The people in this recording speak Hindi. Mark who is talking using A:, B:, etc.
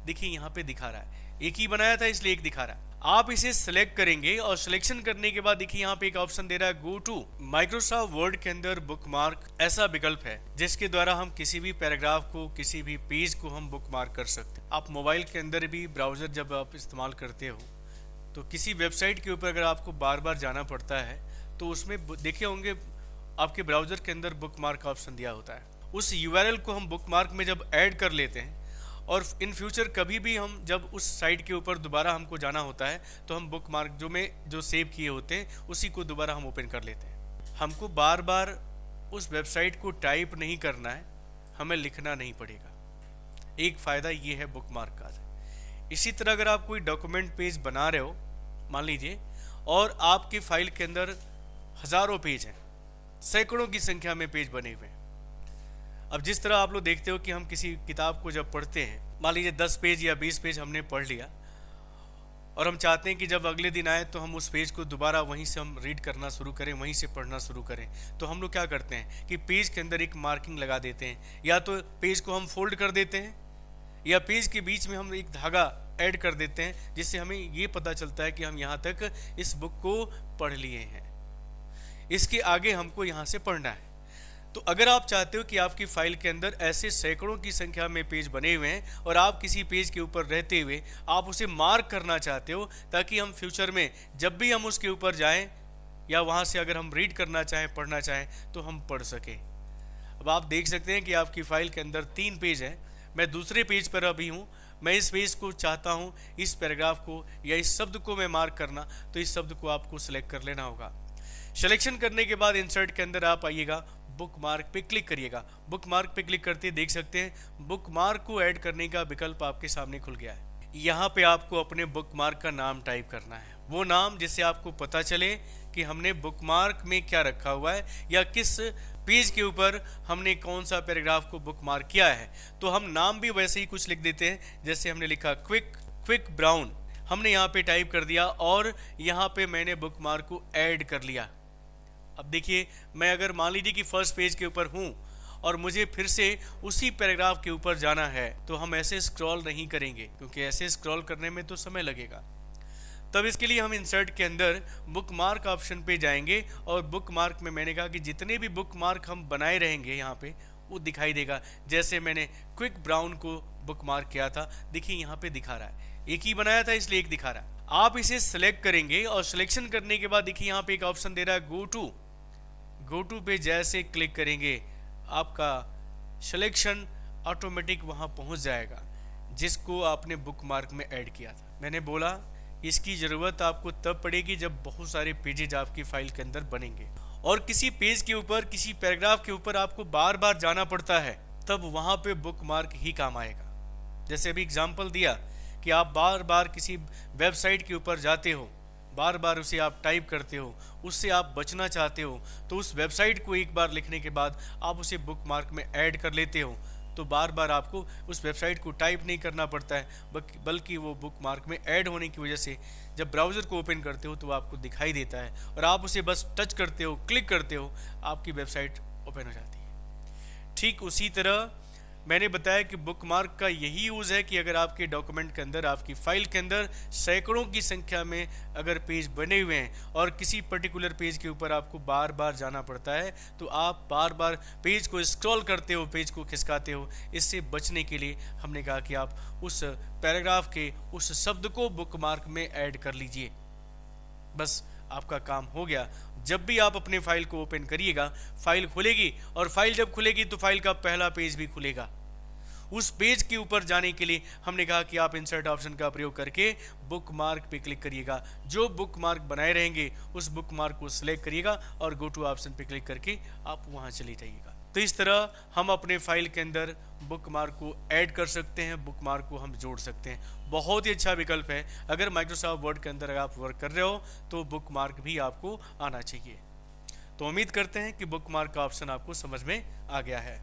A: देखिए यहाँ पे दिखा रहा है, एक ही बनाया था इसलिए एक दिखा रहा है। आप इसे सिलेक्ट करेंगे और सिलेक्शन करने के बाद देखिए यहाँ पे एक ऑप्शन दे रहा है गो टू। माइक्रोसॉफ्ट वर्ड के अंदर बुकमार्क ऐसा विकल्प है जिसके द्वारा हम किसी भी पैराग्राफ को, किसी भी पेज को हम बुकमार्क कर सकते हैं। आप मोबाइल के अंदर भी ब्राउजर जब आप इस्तेमाल करते हो तो किसी वेबसाइट के ऊपर अगर आपको बार बार जाना पड़ता है तो उसमें देखे होंगे आपके ब्राउजर के अंदर बुकमार्क का ऑप्शन दिया होता है। उस यूआरएल को हम बुकमार्क में जब ऐड कर लेते हैं और इन फ्यूचर कभी भी हम जब उस साइट के ऊपर दोबारा हमको जाना होता है तो हम बुकमार्क जो सेव किए होते हैं उसी को दोबारा हम ओपन कर लेते हैं। हमको बार बार उस वेबसाइट को टाइप नहीं करना है, हमें लिखना नहीं पड़ेगा। एक फ़ायदा ये है बुकमार्क का। इसी तरह अगर आप कोई डॉक्यूमेंट पेज बना रहे हो मान लीजिए, और आपकी फाइल के अंदर हज़ारों पेज हैं, सैकड़ों की संख्या में पेज बने हुए हैं। अब जिस तरह आप लोग देखते हो कि हम किसी किताब को जब पढ़ते हैं, मान लीजिए 10 पेज या 20 पेज हमने पढ़ लिया और हम चाहते हैं कि जब अगले दिन आए तो हम उस पेज को दोबारा वहीं से हम रीड करना शुरू करें, वहीं से पढ़ना शुरू करें, तो हम लोग क्या करते हैं कि पेज के अंदर एक मार्किंग लगा देते हैं, या तो पेज को हम फोल्ड कर देते हैं या पेज के बीच में हम एक धागा ऐड कर देते हैं, जिससे हमें ये पता चलता है कि हम यहाँ तक इस बुक को पढ़ लिए हैं, इसके आगे हमको यहाँ से पढ़ना है। तो अगर आप चाहते हो कि आपकी फाइल के अंदर ऐसे सैकड़ों की संख्या में पेज बने हुए हैं और आप किसी पेज के ऊपर रहते हुए आप उसे मार्क करना चाहते हो ताकि हम फ्यूचर में जब भी हम उसके ऊपर जाएं या वहाँ से अगर हम रीड करना चाहें, पढ़ना चाहें तो हम पढ़ सकें। अब आप देख सकते हैं कि आपकी फाइल के अंदर 3 पेज हैं। मैं दूसरे पेज पर अभी हूँ। मैं इस पेज को चाहता हूँ, इस पैराग्राफ को या इस शब्द को मैं मार्क करना, तो इस शब्द को आपको सिलेक्ट कर लेना होगा। सिलेक्शन करने के बाद इंसर्ट के अंदर आप आइएगा, बुकमार्क पे क्लिक करिएगा। बुकमार्क पे क्लिक करते देख सकते हैं बुकमार्क को ऐड करने का विकल्प आपके सामने खुल गया है। यहाँ पे आपको अपने बुकमार्क का नाम टाइप करना है, वो नाम जिससे आपको पता चले कि हमने बुकमार्क में क्या रखा हुआ है या किस पेज के ऊपर हमने कौन सा पैराग्राफ को बुकमार्क किया है। तो हम नाम भी वैसे ही कुछ लिख देते हैं, जैसे हमने लिखा क्विक ब्राउन, हमने यहाँ पे टाइप कर दिया और यहाँ पे मैंने बुकमार्क को ऐड कर लिया। अब देखिए, मैं अगर मान लीजिए कि फर्स्ट पेज के ऊपर हूँ और मुझे फिर से उसी पैराग्राफ के ऊपर जाना है, तो हम ऐसे स्क्रॉल नहीं करेंगे क्योंकि ऐसे स्क्रॉल करने में तो समय लगेगा। तब इसके लिए हम इंसर्ट के अंदर बुकमार्क ऑप्शन पे जाएंगे और बुकमार्क में मैंने कहा कि जितने भी बुकमार्क हम बनाए रहेंगे यहाँ पे वो दिखाई देगा। जैसे मैंने क्विक ब्राउन को बुकमार्क किया था, देखिए यहाँ पे दिखा रहा है, एक ही बनाया था इसलिए एक दिखा रहा है। आप इसे सिलेक्ट करेंगे और सिलेक्शन करने के बाद देखिए यहाँ पे एक ऑप्शन दे रहा है गो टू पे जैसे क्लिक करेंगे आपका सिलेक्शन ऑटोमेटिक वहाँ पहुँच जाएगा जिसको आपने बुकमार्क में ऐड किया था। मैंने बोला इसकी ज़रूरत आपको तब पड़ेगी जब बहुत सारे पेजेज आपकी फाइल के अंदर बनेंगे और किसी पेज के ऊपर, किसी पैराग्राफ के ऊपर आपको बार बार जाना पड़ता है, तब वहाँ पे बुकमार्क ही काम आएगा। जैसे अभी एग्जांपल दिया कि आप बार बार किसी वेबसाइट के ऊपर जाते हो, बार बार उसे आप टाइप करते हो, उससे आप बचना चाहते हो, तो उस वेबसाइट को एक बार लिखने के बाद आप उसे बुकमार्क में ऐड कर लेते हो, तो बार बार आपको उस वेबसाइट को टाइप नहीं करना पड़ता है, बल्कि वो बुकमार्क में ऐड होने की वजह से जब ब्राउज़र को ओपन करते हो तो आपको दिखाई देता है और आप उसे बस टच करते हो, क्लिक करते हो, आपकी वेबसाइट ओपन हो जाती है। ठीक उसी तरह मैंने बताया कि बुकमार्क का यही यूज़ है कि अगर आपके डॉक्यूमेंट के अंदर, आपकी फाइल के अंदर सैकड़ों की संख्या में अगर पेज बने हुए हैं और किसी पर्टिकुलर पेज के ऊपर आपको बार बार जाना पड़ता है, तो आप बार बार पेज को स्क्रॉल करते हो, पेज को खिसकाते हो। इससे बचने के लिए हमने कहा कि आप उस पैराग्राफ के उस शब्द को बुकमार्क में ऐड कर लीजिए, बस आपका काम हो गया। जब भी आप अपने फाइल को ओपन करिएगा, फाइल खुलेगी और फाइल जब खुलेगी तो फाइल का पहला पेज भी खुलेगा। उस पेज के ऊपर जाने के लिए हमने कहा कि आप इंसर्ट ऑप्शन का प्रयोग करके बुकमार्क पे क्लिक करिएगा। जो बुकमार्क बनाए रहेंगे उस बुकमार्क को सिलेक्ट करिएगा और गो टू ऑप्शन पे क्लिक करके आप वहां चले जाइएगा। तो इस तरह हम अपने फाइल के अंदर बुकमार्क को ऐड कर सकते हैं, बुकमार्क को हम जोड़ सकते हैं। बहुत ही अच्छा विकल्प है। अगर माइक्रोसॉफ्ट वर्ड के अंदर आप वर्क कर रहे हो तो बुकमार्क भी आपको आना चाहिए। तो उम्मीद करते हैं कि बुकमार्क का ऑप्शन आपको समझ में आ गया है।